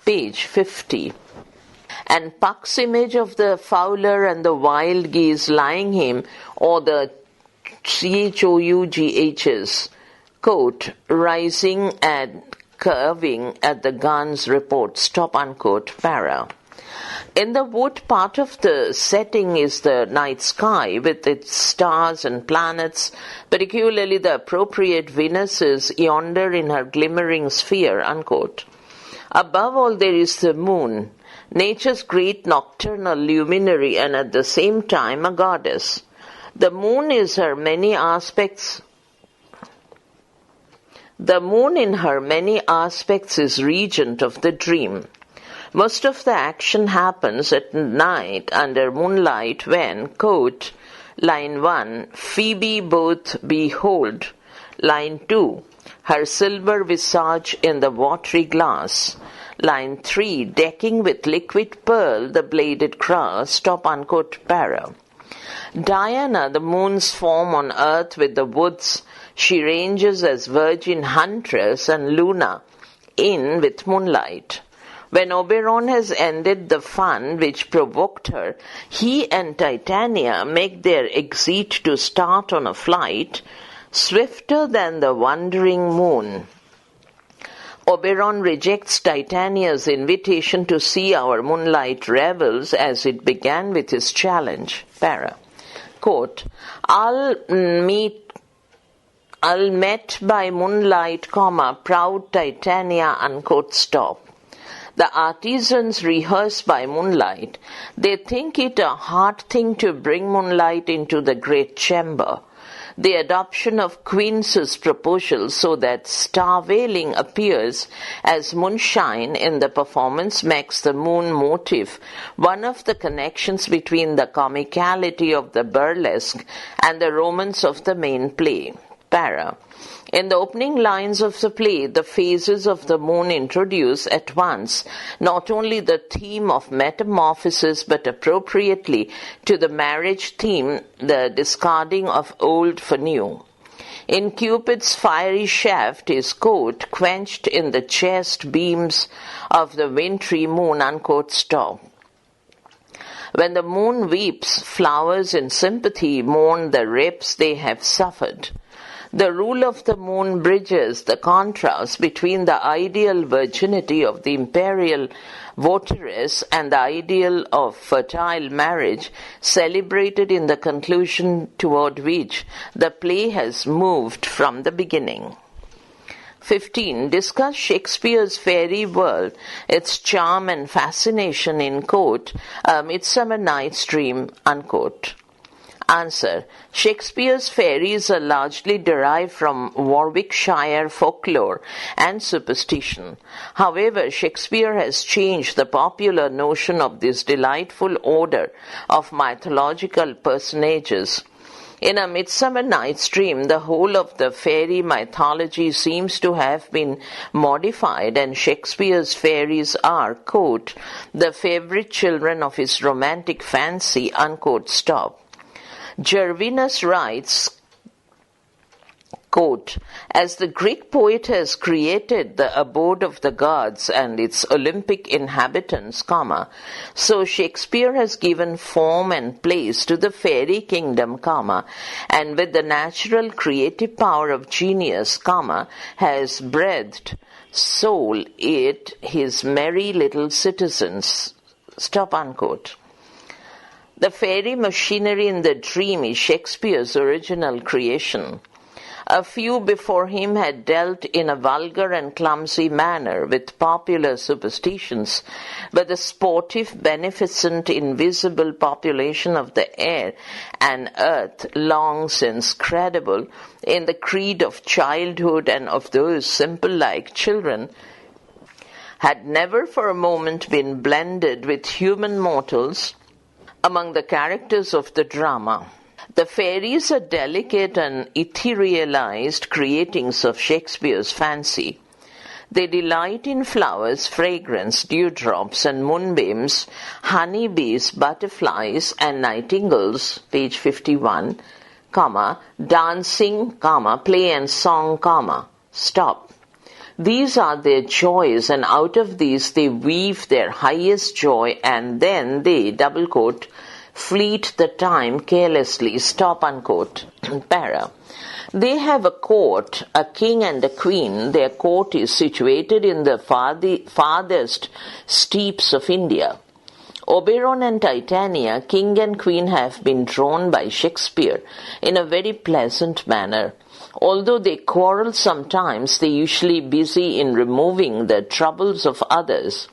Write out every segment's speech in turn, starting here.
page 50. And Puck's image of the fowler and the wild geese lying him, or the CHOUGH's, quote, rising and curving at the gun's report, stop unquote, para. In the wood, part of the setting is the night sky with its stars and planets, particularly the appropriate Venus yonder in her glimmering sphere, unquote. Above all, there is the moon, nature's great nocturnal luminary and at the same time a goddess. The moon in her many aspects is regent of the dream. Most of the action happens at night under moonlight when, quote, line 1, Phoebe both behold, line 2, her silver visage in the watery glass, line 3, decking with liquid pearl the bladed grass, stop unquote, para. Diana, the moon's form on earth with the woods, she ranges as virgin huntress, and Luna, in with moonlight. When Oberon has ended the fun which provoked her, he and Titania make their exit to start on a flight swifter than the wandering moon. Oberon rejects Titania's invitation to see our moonlight revels as it began with his challenge. Para. Quote, I'll met by moonlight, comma, proud Titania, unquote, stop. The artisans rehearse by moonlight. They think it a hard thing to bring moonlight into the great chamber. The adoption of Queen's proposal so that star-veiling appears as moonshine in the performance makes the moon motif one of the connections between the comicality of the burlesque and the romance of the main play. Para. In the opening lines of the play, the phases of the moon introduce at once not only the theme of metamorphosis but appropriately to the marriage theme, the discarding of old for new. In Cupid's fiery shaft is, quote, quenched in the chaste beams of the wintry moon, unquote, stop. When the moon weeps, flowers in sympathy mourn the rips they have suffered. The rule of the moon bridges the contrast between the ideal virginity of the imperial votaress and the ideal of fertile marriage celebrated in the conclusion toward which the play has moved from the beginning. 15. Discuss Shakespeare's fairy world, its charm and fascination in, quote, A Midsummer Night's Dream, unquote. Answer. Shakespeare's fairies are largely derived from Warwickshire folklore and superstition. However, Shakespeare has changed the popular notion of this delightful order of mythological personages. In A Midsummer Night's Dream, the whole of the fairy mythology seems to have been modified, and Shakespeare's fairies are, quote, the favorite children of his romantic fancy, unquote, stop. Gervinus writes, quote, as the Greek poet has created the abode of the gods and its Olympic inhabitants, comma, so Shakespeare has given form and place to the fairy kingdom, comma, and with the natural creative power of genius, comma, has breathed soul it his merry little citizens, stop unquote. The fairy machinery in the dream is Shakespeare's original creation. A few before him had dealt in a vulgar and clumsy manner with popular superstitions, but the sportive, beneficent, invisible population of the air and earth, long since credible in the creed of childhood and of those simple-like children, had never for a moment been blended with human mortals among the characters of the drama. The fairies are delicate and etherealized creatings of Shakespeare's fancy. They delight in flowers, fragrance, dewdrops, and moonbeams, honeybees, butterflies, and nightingales, page 51, comma, dancing, comma, play and song, comma, stop. These are their joys, and out of these they weave their highest joy, and then they, double quote, fleet the time carelessly, stop unquote. Para. They have a court, a king and a queen. Their court is situated in the farthest steeps of India. Oberon and Titania, king and queen, have been drawn by Shakespeare in a very pleasant manner. Although they quarrel sometimes, they usually busy in removing the troubles of others.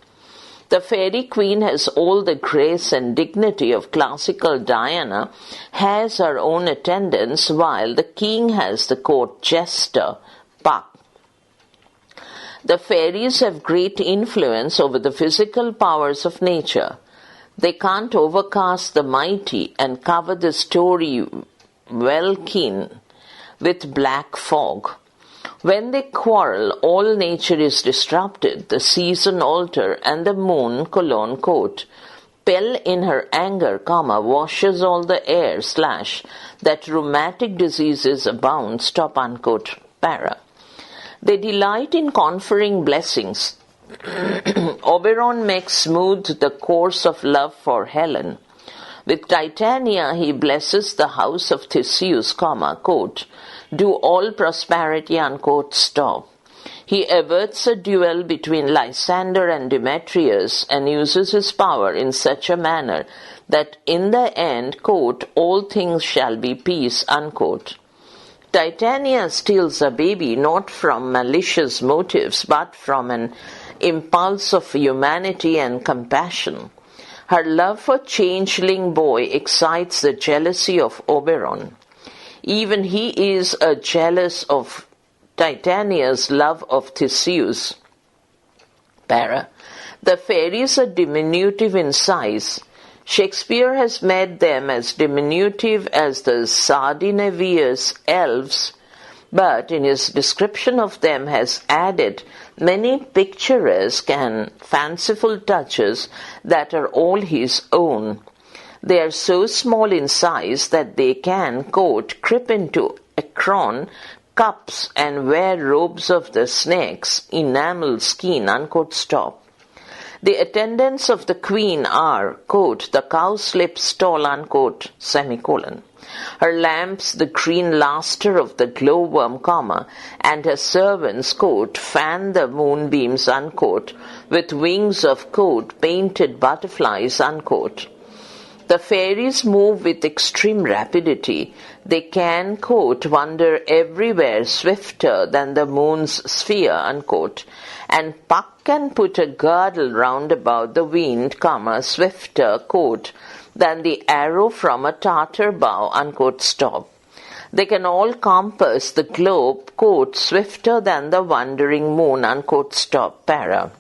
The fairy queen has all the grace and dignity of classical Diana, has her own attendants, while the king has the court jester, Puck. The fairies have great influence over the physical powers of nature. They can't overcast the mighty and cover the story well keen with black fog. When they quarrel, all nature is disrupted, the season alter, and the moon, colon, quote, Pell in her anger, washes all the air, that rheumatic diseases abound, stop unquote, para. They delight in conferring blessings. Oberon makes smooth the course of love for Helen. With Titania he blesses the house of Theseus, quote, do all prosperity, unquote, stop. He averts a duel between Lysander and Demetrius and uses his power in such a manner that in the end, quote, all things shall be peace, unquote. Titania steals a baby not from malicious motives but from an impulse of humanity and compassion. Her love for changeling boy excites the jealousy of Oberon. Even he is jealous of Titania's love of Theseus. Para. The fairies are diminutive in size. Shakespeare has made them as diminutive as the Scandinavian elves, but in his description of them has added many picturesque and fanciful touches that are all his own. They are so small in size that they can, quote, creep into Akron cups and wear robes of the snake's enamel skin, unquote, stop. The attendants of the queen are, quote, the cowslip stall, unquote, semicolon. Her lamps the green lustre of the glowworm, and her servants, quote, fan the moonbeams, unquote, with wings of, quote, painted butterflies, unquote. The fairies move with extreme rapidity. They can, quote, wander everywhere swifter than the moon's sphere, unquote, and Puck can put a girdle round about the wind, swifter, quote, than the arrow from a Tartar bow, unquote, stop. They can all compass the globe, quote, swifter than the wandering moon, unquote, stop, para.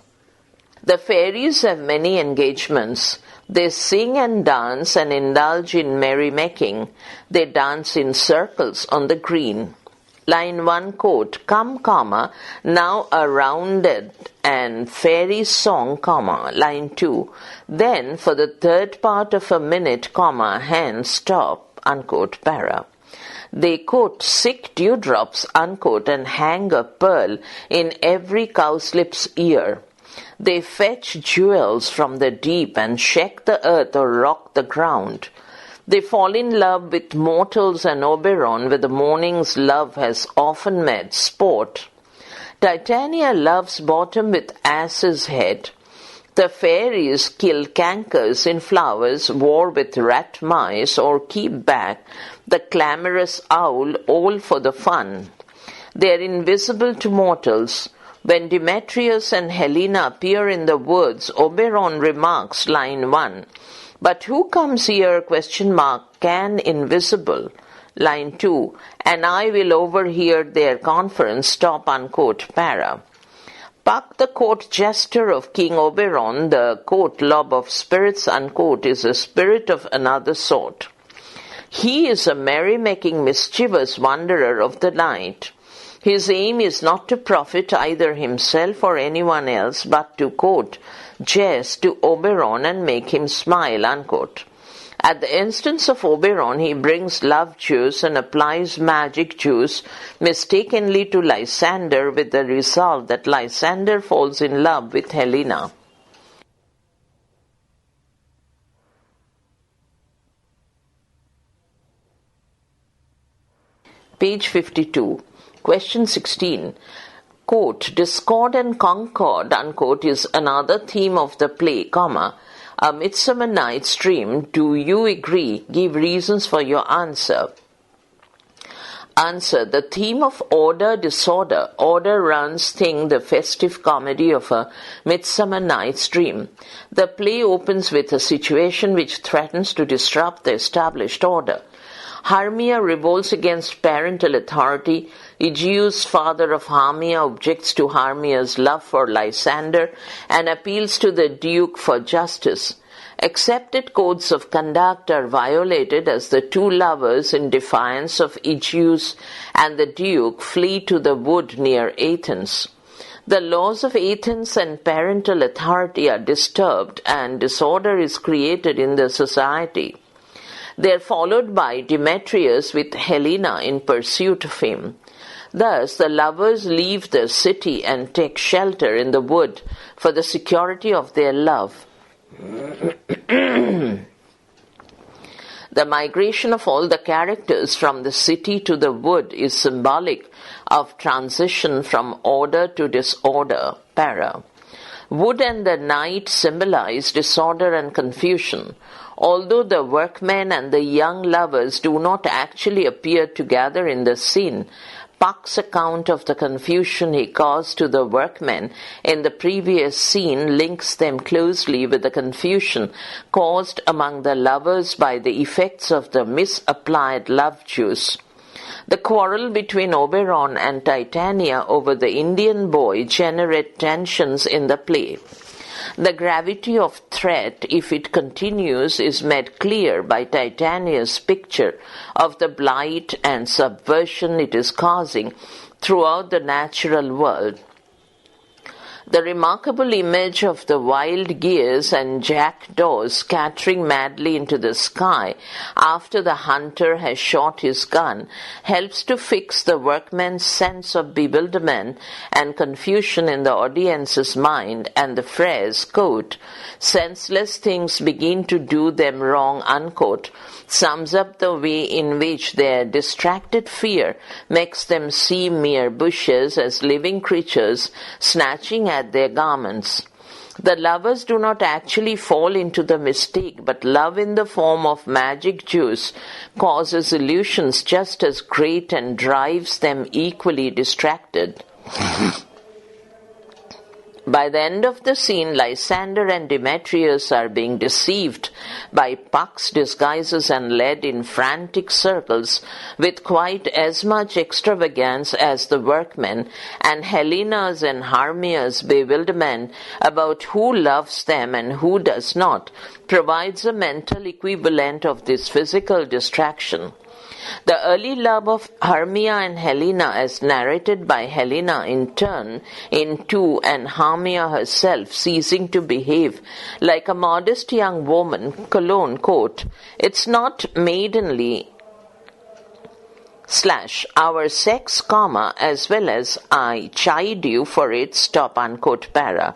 The fairies have many engagements. They sing and dance and indulge in merrymaking. They dance in circles on the green. Line 1, quote, come, now a rounded and fairy song, line 2. Then for the third part of a minute, hand stop, unquote, para. They, quote, sick dewdrops, unquote, and hang a pearl in every cowslip's ear. They fetch jewels from the deep and shake the earth or rock the ground. They fall in love with mortals and Oberon, where the morning's love has often met sport. Titania loves bottom with ass's head. The fairies kill cankers in flowers, war with rat mice, or keep back the clamorous owl, all for the fun. They are invisible to mortals. When Demetrius and Helena appear in the woods, Oberon remarks, line 1, but who comes here, ? Can invisible, line 2, and I will overhear their conference, stop, unquote, para. Puck, the court jester of King Oberon, the, quote, lob of spirits, unquote, is a spirit of another sort. He is a merry-making, mischievous wanderer of the night. His aim is not to profit either himself or anyone else, but to, quote, jest to Oberon and make him smile, unquote. At the instance of Oberon, he brings love juice and applies magic juice mistakenly to Lysander, with the result that Lysander falls in love with Helena. Page 52. Question 16. Quote, discord and concord, unquote, is another theme of the play, comma, A Midsummer Night's Dream. Do you agree? Give reasons for your answer. Answer. The theme of order, disorder. Order runs thing the festive comedy of A Midsummer Night's Dream. The play opens with a situation which threatens to disrupt the established order. Hermia revolts against parental authority. Aegeus, father of Hermia, objects to Hermia's love for Lysander and appeals to the Duke for justice. Accepted codes of conduct are violated as the two lovers, in defiance of Aegeus and the Duke, flee to the wood near Athens. The laws of Athens and parental authority are disturbed, and disorder is created in the society. They are followed by Demetrius with Helena in pursuit of him. Thus, the lovers leave the city and take shelter in the wood for the security of their love. The migration of all the characters from the city to the wood is symbolic of transition from order to disorder. Para. Wood and the night symbolize disorder and confusion. Although the workmen and the young lovers do not actually appear together in the scene, Puck's account of the confusion he caused to the workmen in the previous scene links them closely with the confusion caused among the lovers by the effects of the misapplied love juice. The quarrel between Oberon and Titania over the Indian boy generates tensions in the play. The gravity of threat, if it continues, is made clear by Titania's picture of the blight and subversion it is causing throughout the natural world. The remarkable image of the wild geese and jackdaws scattering madly into the sky after the hunter has shot his gun helps to fix the workman's sense of bewilderment and confusion in the audience's mind, and the phrase, quote, senseless things begin to do them wrong, unquote, sums up the way in which their distracted fear makes them see mere bushes as living creatures snatching at their garments. The lovers do not actually fall into the mistake, but love in the form of magic juice causes illusions just as great and drives them equally distracted. By the end of the scene, Lysander and Demetrius are being deceived by Puck's disguises and led in frantic circles with quite as much extravagance as the workmen, and Helena's and Hermia's bewilderment about who loves them and who does not provides a mental equivalent of this physical distraction. The early love of Hermia and Helena, as narrated by Helena in turn in 2, and Hermia herself ceasing to behave like a modest young woman, Cologne, quote, it's not maidenly / our sex, comma, as well as I chide you for it, stop, unquote, para.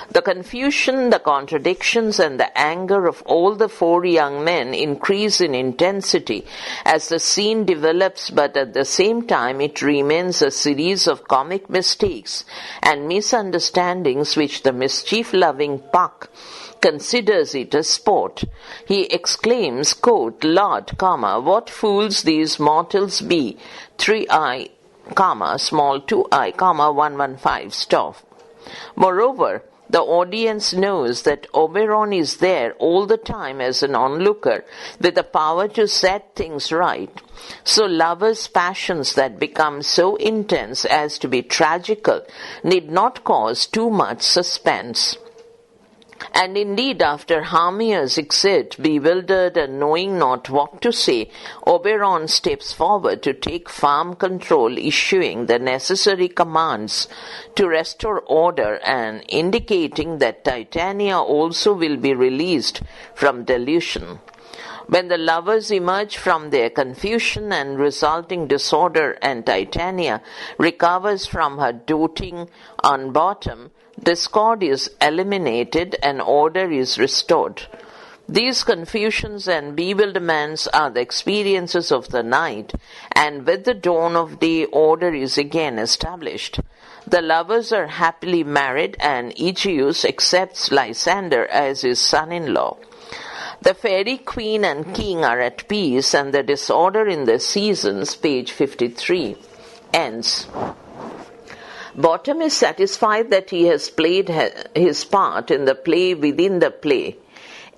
The confusion, the contradictions, and the anger of all the 4 young men increase in intensity as the scene develops, but at the same time it remains a series of comic mistakes and misunderstandings which the mischief-loving Puck considers it a sport. He exclaims, quote, Lord, comma, what fools these mortals be, 3i, comma, small 2i, comma, 115, stop. Moreover, the audience knows that Oberon is there all the time as an onlooker with the power to set things right. So lovers' passions that become so intense as to be tragical need not cause too much suspense. And indeed, after Hermia's exit, bewildered and knowing not what to say, Oberon steps forward to take firm control, issuing the necessary commands to restore order and indicating that Titania also will be released from delusion. When the lovers emerge from their confusion and resulting disorder and Titania recovers from her doting on Bottom, discord is eliminated and order is restored. These confusions and bewilderments are the experiences of the night, and with the dawn of day order is again established. The lovers are happily married, and Aegeus accepts Lysander as his son-in-law. The fairy queen and king are at peace, and the disorder in the seasons, page 53, ends. Bottom is satisfied that he has played his part in the play within the play.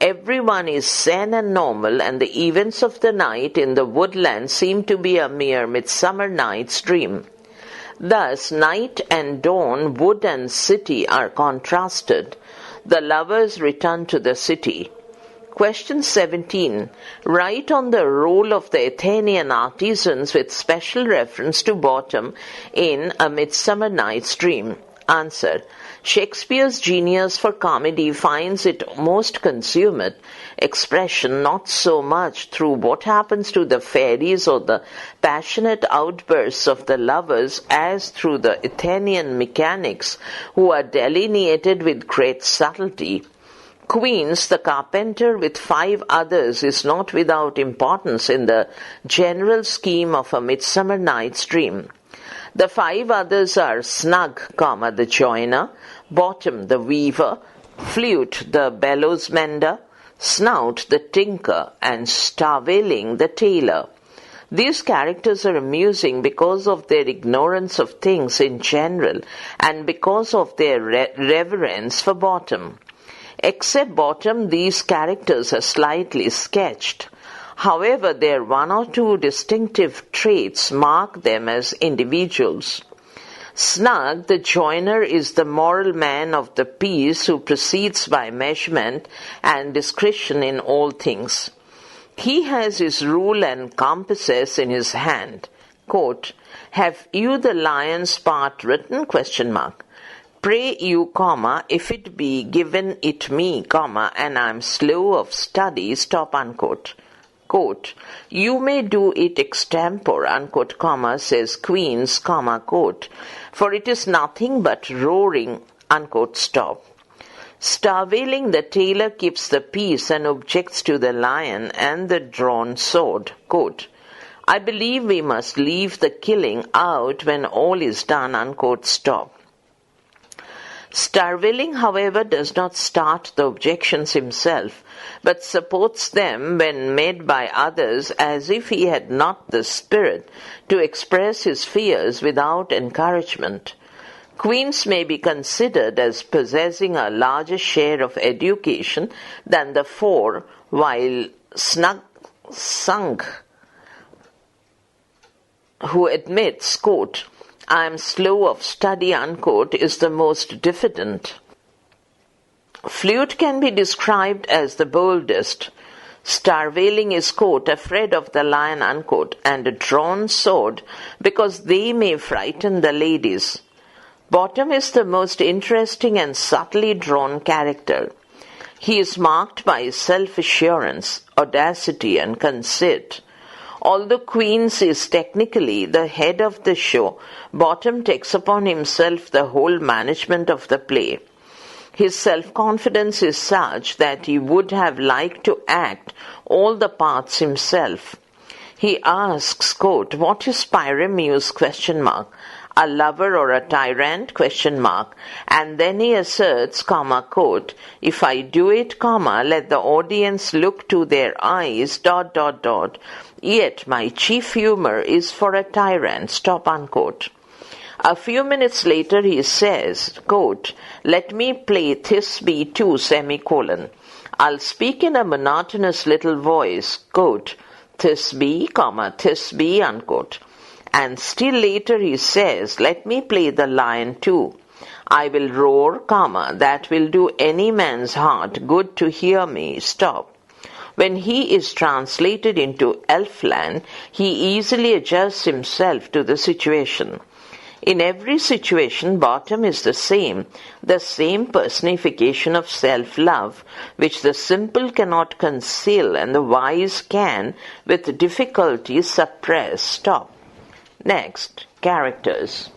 Everyone is sane and normal, and the events of the night in the woodland seem to be a mere midsummer night's dream. Thus, night and dawn, wood and city are contrasted. The lovers return to the city. Question 17. Write on the role of the Athenian artisans with special reference to Bottom in A Midsummer Night's Dream. Answer. Shakespeare's genius for comedy finds its most consummate expression not so much through what happens to the fairies or the passionate outbursts of the lovers as through the Athenian mechanics, who are delineated with great subtlety. Queens, the carpenter with 5 others, is not without importance in the general scheme of A Midsummer Night's Dream. The 5 others are Snug, the joiner, Bottom, the weaver, Flute, the bellows mender, Snout, the tinker, and Starveling, the tailor. These characters are amusing because of their ignorance of things in general and because of their reverence for Bottom. Except Bottom, these characters are slightly sketched. However, their 1 or 2 distinctive traits mark them as individuals. Snug, the joiner, is the moral man of the piece who proceeds by measurement and discretion in all things. He has his rule and compasses in his hand. Quote, "Have you the lion's part written? ? Pray you, if it be given it me, and I am slow of study, . Quote, "You may do it extempore, says Queens, quote, "for it is nothing but roaring, . Starveling, the tailor, keeps the peace and objects to the lion and the drawn sword. Quote, "I believe we must leave the killing out when all is done, . Starveling, however, does not start the objections himself, but supports them when made by others as if he had not the spirit to express his fears without encouragement. Queens may be considered as possessing a larger share of education than the 4, while Sung, who admits, quote, "I am slow of study, . is the most diffident." Flute can be described as the boldest. Starveling is, quote, "afraid of the lion, . and a drawn sword because they may frighten the ladies." Bottom is the most interesting and subtly drawn character. He is marked by self-assurance, audacity, and conceit. Although Queens is technically the head of the show, Bottom takes upon himself the whole management of the play. His self-confidence is such that he would have liked to act all the parts himself. He asks, quote, "What is Pyramus? A lover or a tyrant? And then he asserts, quote, "If I do it, let the audience look to their eyes, ... Yet my chief humor is for a tyrant, . A few minutes later he says, quote, "Let me play Thisbe too, . I'll speak in a monotonous little voice, quote, Thisbe, Thisbe, . And still later he says, "Let me play the lion too. I will roar, that will do any man's heart good to hear me, . When he is translated into Elfland, he easily adjusts himself to the situation. In every situation, bottom is the same personification of self-love, which the simple cannot conceal and the wise can, with difficulty, suppress. Stop. Next, characters.